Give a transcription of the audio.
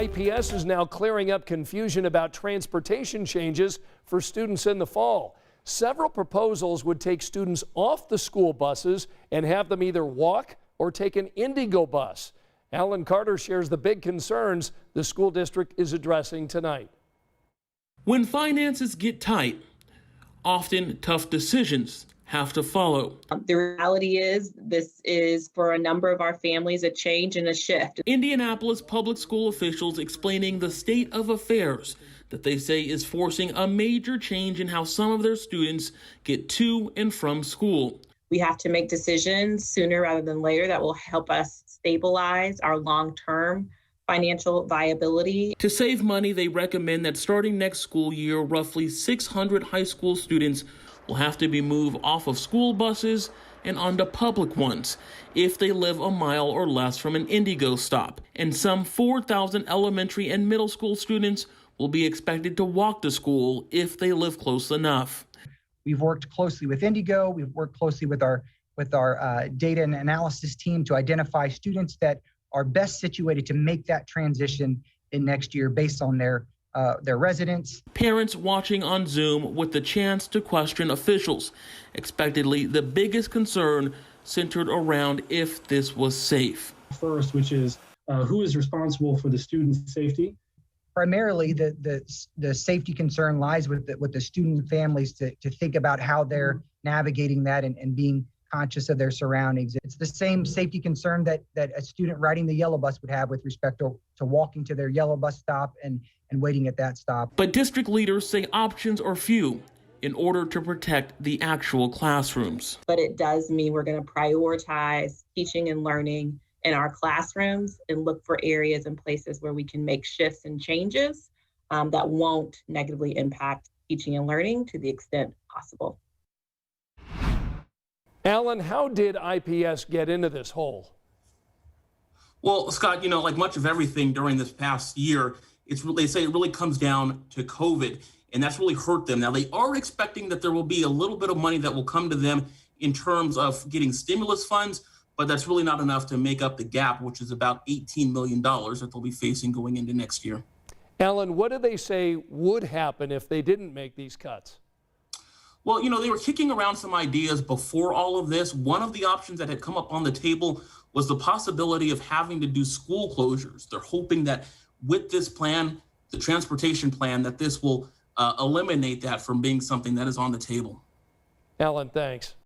IPS is now clearing up confusion about transportation changes for students in the fall. Several proposals would take students off the school buses and have them either walk or take an Indigo bus. Alan Carter shares the big concerns the school district is addressing tonight. When finances get tight, often tough decisions have to follow. The reality is this is for a number of our families a change and a shift. Indianapolis public school officials explaining the state of affairs that they say is forcing a major change in how some of their students get to and from school. We have to make decisions sooner rather than later that will help us stabilize our long-term financial viability. To save money, they recommend that starting next school year, roughly 600 high school students will have to be moved off of school buses and onto public ones if they live a mile or less from an Indigo stop. And some 4,000 elementary and middle school students will be expected to walk to school if they live close enough. We've worked closely with Indigo. We've worked closely with our data and analysis team to identify students that are best situated to make that transition in next year based on their residents. Parents watching on Zoom with the chance to question officials. Expectedly, the biggest concern centered around if this was safe. First, which is who is responsible for the student's safety? Primarily, the safety concern lies with the student families to think about how they're navigating that and being conscious of their surroundings. It's the same safety concern that a student riding the yellow bus would have with respect to walking to their yellow bus stop and waiting at that stop. But district leaders say options are few in order to protect the actual classrooms. But it does mean we're going to prioritize teaching and learning in our classrooms and look for areas and places where we can make shifts and changes that won't negatively impact teaching and learning to the extent possible. Alan, how did IPS get into this hole? Well, Scott, like much of everything during this past year, they say it really comes down to COVID, and that's really hurt them. Now, they are expecting that there will be a little bit of money that will come to them in terms of getting stimulus funds, but that's really not enough to make up the gap, which is about $18 million that they'll be facing going into next year. Alan, what do they say would happen if they didn't make these cuts? Well, they were kicking around some ideas before all of this. One of the options that had come up on the table was the possibility of having to do school closures. They're hoping that with this plan, the transportation plan, that this will eliminate that from being something that is on the table. Alan, thanks.